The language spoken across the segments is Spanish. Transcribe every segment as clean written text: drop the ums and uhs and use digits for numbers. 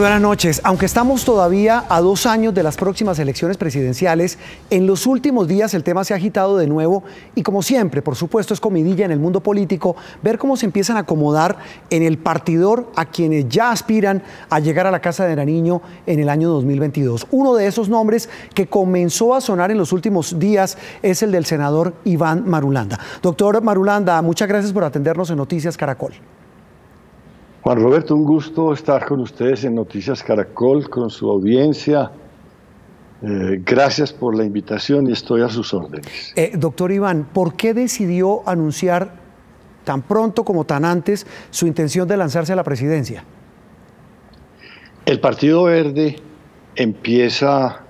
buenas noches. Aunque estamos todavía a 2 años de las próximas elecciones presidenciales, en los últimos días el tema se ha agitado de nuevo y, como siempre, por supuesto, es comidilla en el mundo político ver cómo se empiezan a acomodar en el partidor a quienes ya aspiran a llegar a la Casa de Nariño en el año 2022. Uno de esos nombres que comenzó a sonar en los últimos días es el del senador Iván Marulanda. Doctor Marulanda, muchas gracias por atendernos en Noticias Caracol. Juan Roberto, un gusto estar con ustedes en Noticias Caracol, con su audiencia. Gracias por la invitación y estoy a sus órdenes. Doctor Iván, ¿por qué decidió anunciar tan pronto como tan antes su intención de lanzarse a la presidencia? El Partido Verde empieza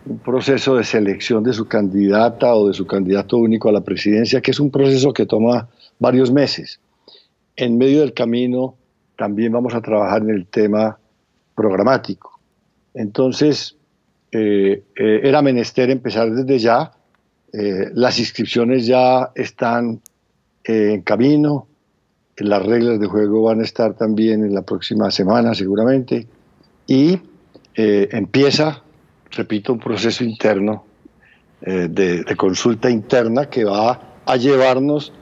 un proceso de selección de su candidata o de su candidato único a la presidencia, que es un proceso que toma varios meses. En medio del camino también vamos a trabajar en el tema programático. Entonces, era menester empezar desde ya. Las inscripciones ya están en camino. Las reglas de juego van a estar también en la próxima semana, seguramente. Y empieza, repito, un proceso interno de consulta interna que va a llevarnos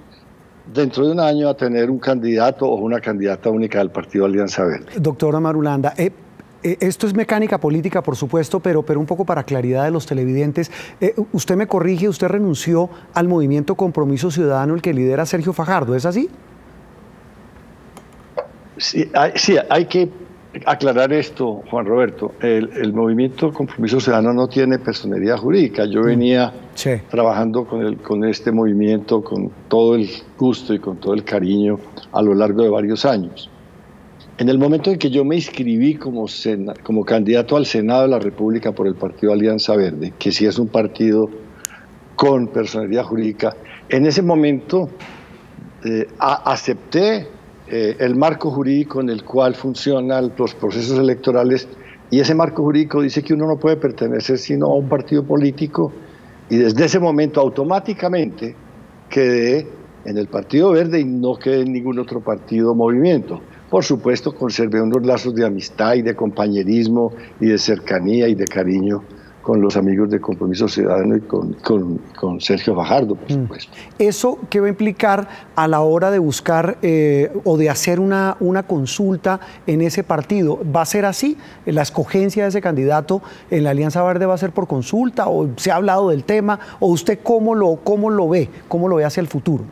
dentro de un año a tener un candidato o una candidata única del Partido Alianza Verde. Doctora Marulanda, esto es mecánica política, por supuesto, pero un poco para claridad de los televidentes. Usted me corrige, usted renunció al movimiento Compromiso Ciudadano, el que lidera Sergio Fajardo, ¿es así? Sí, hay que aclarar esto, Juan Roberto. El movimiento Compromiso Ciudadano no tiene personería jurídica. Yo venía trabajando con este movimiento con todo el gusto y con todo el cariño a lo largo de varios años. En el momento en que yo me inscribí como candidato al Senado de la República por el Partido Alianza Verde, que sí es un partido con personería jurídica, en ese momento acepté el marco jurídico en el cual funcionan los procesos electorales, y ese marco jurídico dice que uno no puede pertenecer sino a un partido político, y desde ese momento automáticamente quedé en el Partido Verde y no quedé en ningún otro partido o movimiento. Por supuesto, conservé unos lazos de amistad y de compañerismo y de cercanía y de cariño con los amigos de Compromiso Ciudadano y con Sergio Fajardo, por supuesto. ¿Eso qué va a implicar a la hora de buscar o de hacer una consulta en ese partido? ¿Va a ser así? ¿La escogencia de ese candidato en la Alianza Verde va a ser por consulta? ¿O se ha hablado del tema? ¿O usted cómo lo ve? ¿Cómo lo ve hacia el futuro?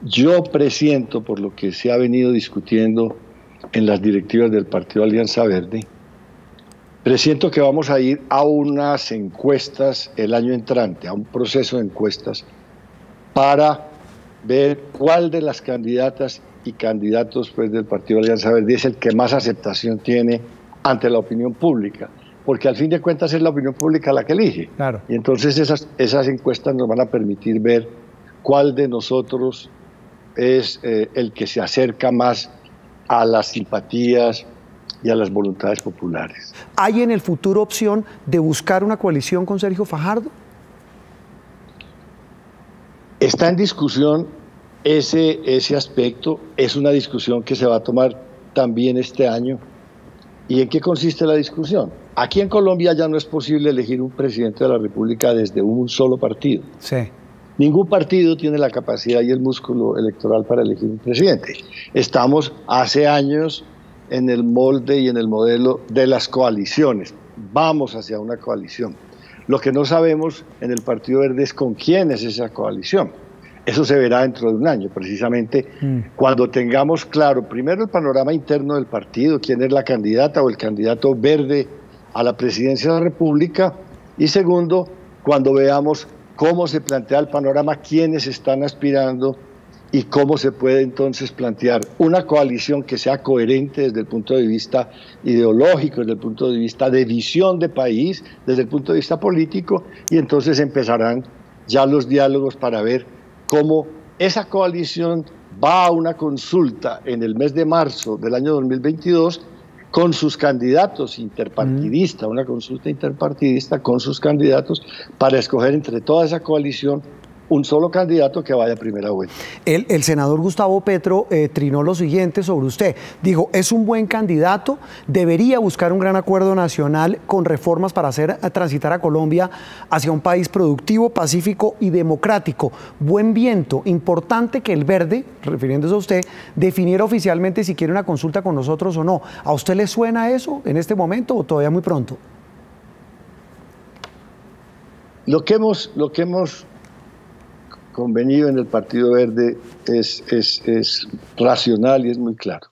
Yo presiento, por lo que se ha venido discutiendo en las directivas del Partido Alianza Verde, presiento que vamos a ir a unas encuestas el año entrante, a un proceso de encuestas, para ver cuál de las candidatas y candidatos del Partido Alianza Verde es el que más aceptación tiene ante la opinión pública, porque al fin de cuentas es la opinión pública la que elige. Claro. Y entonces esas encuestas nos van a permitir ver cuál de nosotros es el que se acerca más a las simpatías y a las voluntades populares. ¿Hay en el futuro opción de buscar una coalición con Sergio Fajardo? Está en discusión ese aspecto. Es una discusión que se va a tomar también este año. ¿Y en qué consiste la discusión? Aquí en Colombia ya no es posible elegir un presidente de la República desde un solo partido. Sí. Ningún partido tiene la capacidad y el músculo electoral para elegir un presidente. Estamos hace años en el molde y en el modelo de las coaliciones. Vamos hacia una coalición. Lo que no sabemos en el Partido Verde es con quién es esa coalición. Eso se verá dentro de un año, precisamente cuando tengamos claro, primero, el panorama interno del partido, quién es la candidata o el candidato verde a la presidencia de la República, y segundo, cuando veamos cómo se plantea el panorama, quiénes están aspirando y cómo se puede entonces plantear una coalición que sea coherente desde el punto de vista ideológico, desde el punto de vista de visión de país, desde el punto de vista político, y entonces empezarán ya los diálogos para ver cómo esa coalición va a una consulta en el mes de marzo del año 2022 con sus candidatos una consulta interpartidista con sus candidatos para escoger entre toda esa coalición un solo candidato que vaya a primera vuelta. El senador Gustavo Petro trinó lo siguiente sobre usted. Dijo, es un buen candidato, debería buscar un gran acuerdo nacional con reformas para hacer transitar a Colombia hacia un país productivo, pacífico y democrático. Buen viento, importante que el Verde, refiriéndose a usted, definiera oficialmente si quiere una consulta con nosotros o no. ¿A usted le suena eso en este momento o todavía muy pronto? Lo que hemos convenido en el Partido Verde es racional y es muy claro.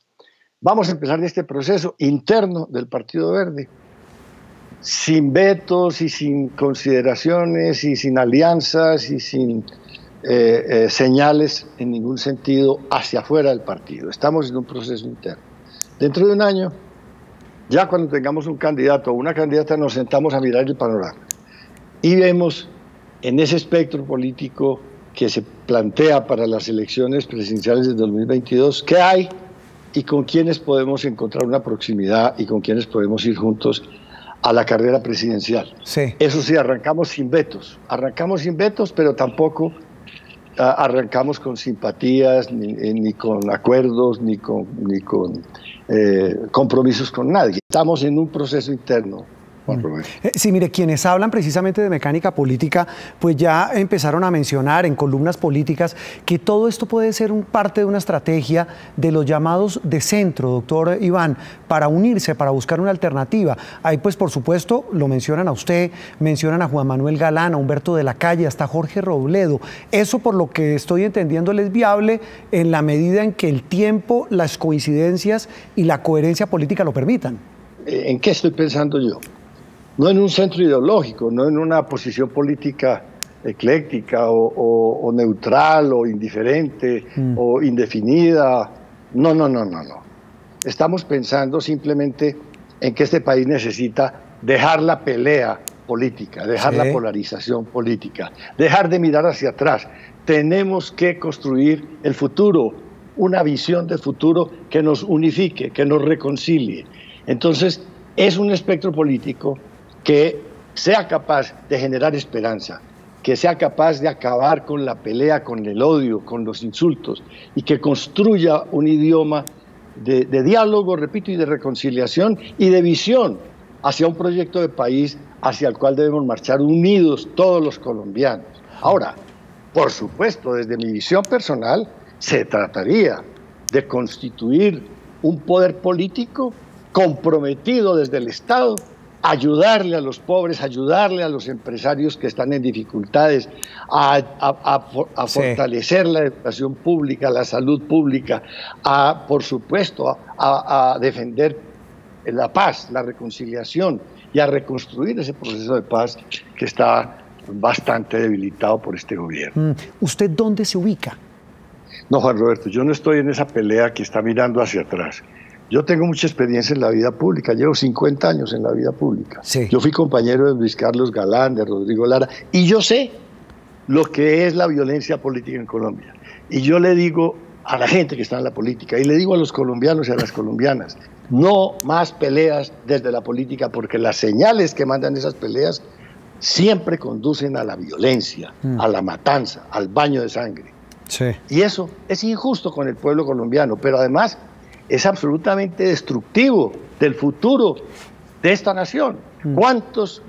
Vamos a empezar este proceso interno del Partido Verde, sin vetos y sin consideraciones y sin alianzas y sin señales en ningún sentido hacia afuera del partido. Estamos en un proceso interno. Dentro de un año, ya cuando tengamos un candidato o una candidata, nos sentamos a mirar el panorama y vemos en ese espectro político que se plantea para las elecciones presidenciales de 2022, qué hay y con quiénes podemos encontrar una proximidad y con quiénes podemos ir juntos a la carrera presidencial. Sí. Eso sí, arrancamos sin vetos, pero tampoco arrancamos con simpatías, ni con acuerdos, ni con compromisos con nadie. Estamos en un proceso interno. Sí, mire, quienes hablan precisamente de mecánica política, pues ya empezaron a mencionar en columnas políticas que todo esto puede ser parte de una estrategia de los llamados de centro, doctor Iván, para unirse, para buscar una alternativa. Ahí pues por supuesto lo mencionan a usted, mencionan a Juan Manuel Galán, a Humberto de la Calle, hasta Jorge Robledo. Eso, por lo que estoy entendiendo, es viable en la medida en que el tiempo, las coincidencias y la coherencia política lo permitan. ¿En qué estoy pensando yo? No en un centro ideológico, no en una posición política ecléctica o neutral o indiferente o indefinida. No. Estamos pensando simplemente en que este país necesita dejar la pelea política, dejar la polarización política, dejar de mirar hacia atrás. Tenemos que construir el futuro, una visión de futuro que nos unifique, que nos reconcilie. Entonces, es un espectro político que sea capaz de generar esperanza, que sea capaz de acabar con la pelea, con el odio, con los insultos, y que construya un idioma de diálogo, repito, y de reconciliación y de visión hacia un proyecto de país hacia el cual debemos marchar unidos todos los colombianos. Ahora, por supuesto, desde mi visión personal, se trataría de constituir un poder político comprometido desde el Estado, ayudarle a los pobres, ayudarle a los empresarios que están en dificultades, a fortalecer la educación pública, la salud pública, por supuesto, a defender la paz, la reconciliación y a reconstruir ese proceso de paz que está bastante debilitado por este gobierno. ¿Usted dónde se ubica? No, Juan Roberto, yo no estoy en esa pelea que está mirando hacia atrás. Yo tengo mucha experiencia en la vida pública, llevo 50 años en la vida pública. Sí. Yo fui compañero de Luis Carlos Galán, de Rodrigo Lara, y yo sé lo que es la violencia política en Colombia. Y yo le digo a la gente que está en la política, y le digo a los colombianos y a las colombianas, no más peleas desde la política, porque las señales que mandan esas peleas siempre conducen a la violencia, a la matanza, al baño de sangre. Sí. Y eso es injusto con el pueblo colombiano, pero además es absolutamente destructivo del futuro de esta nación. ¿Cuántas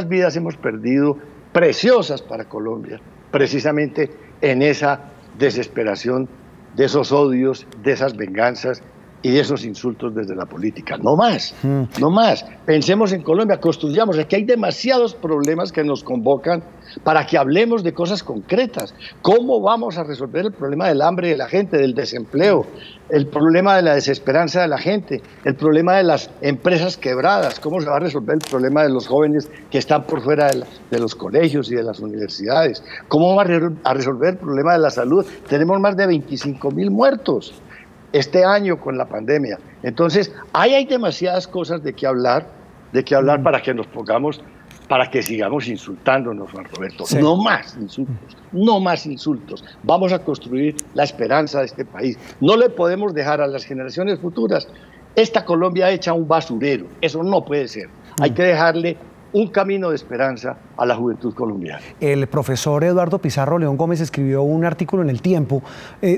vidas hemos perdido preciosas para Colombia precisamente en esa desesperación de esos odios, de esas venganzas y de esos insultos desde la política? No más, no más. Pensemos en Colombia, construyamos. Aquí hay demasiados problemas que nos convocan para que hablemos de cosas concretas. ¿Cómo vamos a resolver el problema del hambre de la gente, del desempleo, el problema de la desesperanza de la gente, el problema de las empresas quebradas? ¿Cómo se va a resolver el problema de los jóvenes que están por fuera de los colegios y de las universidades? ¿Cómo va a resolver el problema de la salud? Tenemos más de 25.000 muertos este año con la pandemia. Entonces, ahí hay demasiadas cosas de qué hablar para que nos pongamos, para que sigamos insultándonos, Juan Roberto. Sí. No más insultos, no más insultos. Vamos a construir la esperanza de este país. No le podemos dejar a las generaciones futuras esta Colombia hecha un basurero. Eso no puede ser. Hay que dejarle un camino de esperanza a la juventud colombiana. El profesor Eduardo Pizarro León Gómez escribió un artículo en El Tiempo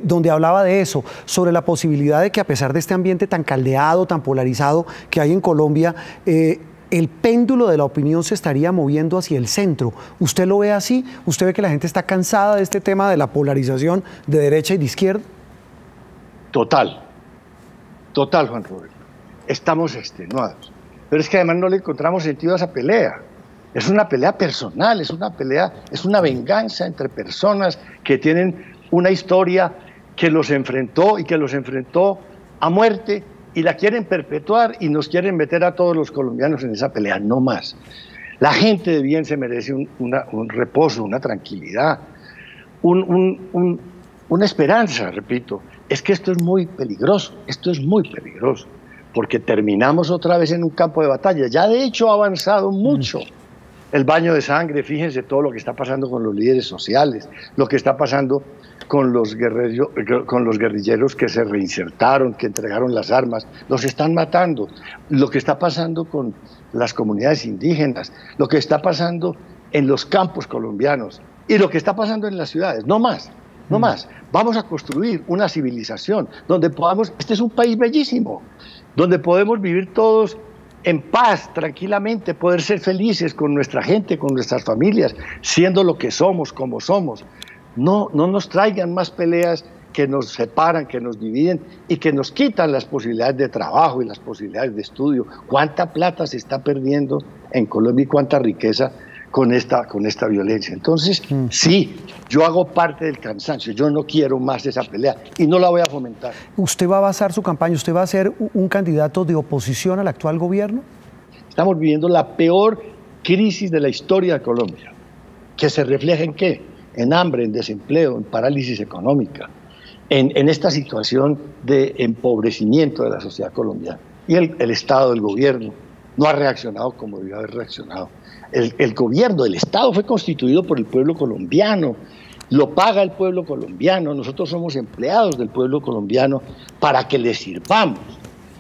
donde hablaba de eso, sobre la posibilidad de que a pesar de este ambiente tan caldeado, tan polarizado que hay en Colombia, el péndulo de la opinión se estaría moviendo hacia el centro. ¿Usted lo ve así? ¿Usted ve que la gente está cansada de este tema de la polarización de derecha y de izquierda? Total, Juan Roberto. Estamos extenuados. Pero es que además no le encontramos sentido a esa pelea. Es una pelea personal, es una venganza entre personas que tienen una historia que los enfrentó y que los enfrentó a muerte y la quieren perpetuar y nos quieren meter a todos los colombianos en esa pelea, no más. La gente de bien se merece un reposo, una tranquilidad, una esperanza, repito. Es que esto es muy peligroso, porque terminamos otra vez en un campo de batalla. Ya de hecho ha avanzado mucho el baño de sangre. Fíjense todo lo que está pasando con los líderes sociales, lo que está pasando con los guerrilleros que se reinsertaron, que entregaron las armas, los están matando, lo que está pasando con las comunidades indígenas, lo que está pasando en los campos colombianos y lo que está pasando en las ciudades. No más. No más. Vamos a construir una civilización donde podamos, este es un país bellísimo, donde podemos vivir todos en paz, tranquilamente, poder ser felices con nuestra gente, con nuestras familias, siendo lo que somos, como somos. No nos traigan más peleas que nos separan, que nos dividen y que nos quitan las posibilidades de trabajo y las posibilidades de estudio. ¿Cuánta plata se está perdiendo en Colombia y cuánta riqueza con esta violencia? Entonces, sí, yo hago parte del cansancio, yo no quiero más esa pelea y no la voy a fomentar. ¿Usted va a basar su campaña, usted va a ser un candidato de oposición al actual gobierno? Estamos viviendo la peor crisis de la historia de Colombia, que se refleja ¿en qué? En hambre, en desempleo, en parálisis económica, en esta situación de empobrecimiento de la sociedad colombiana. Y el Estado, el gobierno, no ha reaccionado como debió haber reaccionado. El gobierno, el Estado fue constituido por el pueblo colombiano, lo paga el pueblo colombiano, nosotros somos empleados del pueblo colombiano para que le sirvamos.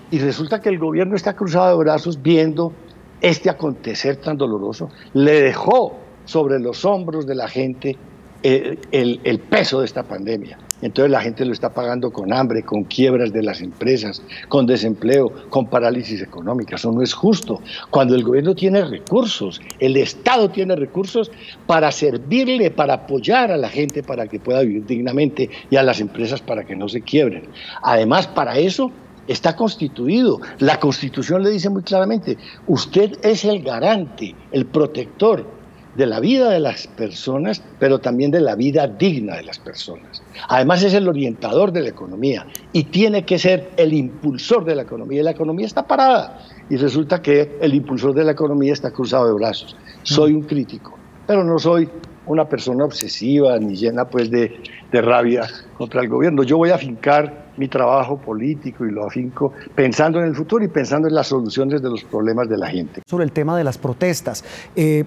Y resulta que el gobierno está cruzado de brazos viendo este acontecer tan doloroso, le dejó sobre los hombros de la gente el peso de esta pandemia. Entonces la gente lo está pagando con hambre, con quiebras de las empresas, con desempleo, con parálisis económica. Eso no es justo. Cuando el gobierno tiene recursos, el Estado tiene recursos para servirle, para apoyar a la gente para que pueda vivir dignamente y a las empresas para que no se quiebren. Además, para eso está constituido. La Constitución le dice muy claramente, usted es el garante, el protector de la vida de las personas, pero también de la vida digna de las personas. Además es el orientador de la economía y tiene que ser el impulsor de la economía. Y la economía está parada y resulta que el impulsor de la economía está cruzado de brazos. Soy un crítico, pero no soy una persona obsesiva ni llena pues de rabia contra el gobierno. Yo voy a afincar mi trabajo político y lo afinco pensando en el futuro y pensando en las soluciones de los problemas de la gente. Sobre el tema de las protestas, se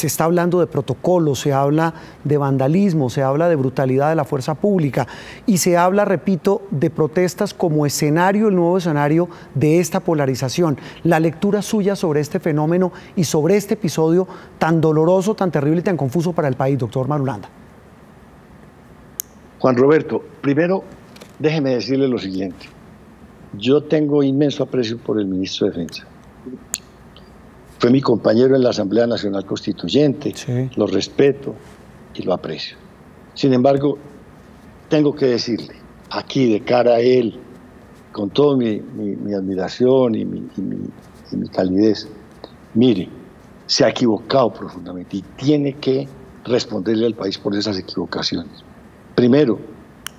está hablando de protocolos, se habla de vandalismo, se habla de brutalidad de la fuerza pública y se habla, repito, de protestas como escenario, el nuevo escenario de esta polarización. La lectura suya sobre este fenómeno y sobre este episodio tan doloroso, tan terrible y tan confuso para el país, doctor Marulanda. Juan Roberto, primero, déjeme decirle lo siguiente. Yo tengo inmenso aprecio por el ministro de Defensa. Fue mi compañero en la Asamblea Nacional Constituyente, sí. Lo respeto y lo aprecio. Sin embargo, tengo que decirle, aquí de cara a él, con toda mi admiración y mi calidez, mire, se ha equivocado profundamente y tiene que responderle al país por esas equivocaciones. Primero,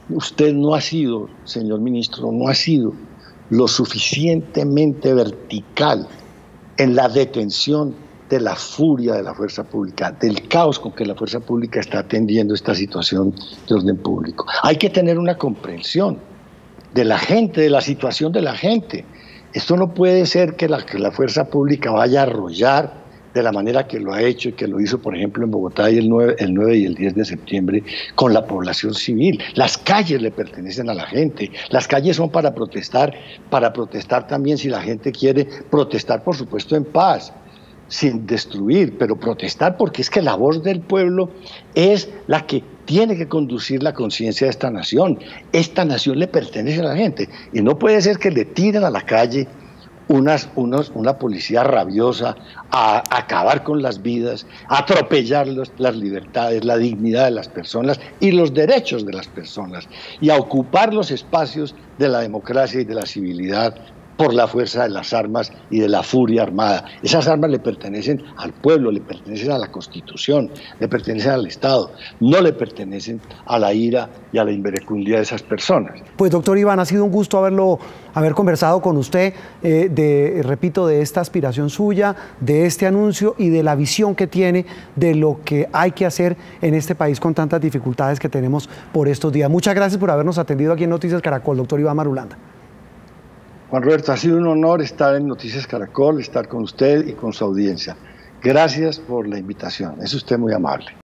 usted no ha sido, señor ministro, no ha sido lo suficientemente vertical en la detención de la furia de la fuerza pública, del caos con que la fuerza pública está atendiendo esta situación de orden público. Hay que tener una comprensión de la gente, de la situación de la gente. Esto no puede ser que la fuerza pública vaya a arrollar de la manera que lo ha hecho y que lo hizo, por ejemplo, en Bogotá y el 9 y el 10 de septiembre con la población civil. Las calles le pertenecen a la gente, las calles son para protestar también si la gente quiere protestar, por supuesto, en paz. sin destruir, pero protestar, porque es que la voz del pueblo es la que tiene que conducir la conciencia de esta nación. Esta nación le pertenece a la gente y no puede ser que le tiren a la calle una policía rabiosa a acabar con las vidas, a atropellar las libertades, la dignidad de las personas y los derechos de las personas, y a ocupar los espacios de la democracia y de la civilidad por la fuerza de las armas y de la furia armada. Esas armas le pertenecen al pueblo, le pertenecen a la Constitución, le pertenecen al Estado, no le pertenecen a la ira y a la inverecundidad de esas personas. Pues doctor Iván, ha sido un gusto haber conversado con usted, repito, de esta aspiración suya, de este anuncio y de la visión que tiene de lo que hay que hacer en este país con tantas dificultades que tenemos por estos días. Muchas gracias por habernos atendido aquí en Noticias Caracol, doctor Iván Marulanda. Juan Roberto, ha sido un honor estar en Noticias Caracol, estar con usted y con su audiencia. Gracias por la invitación, es usted muy amable.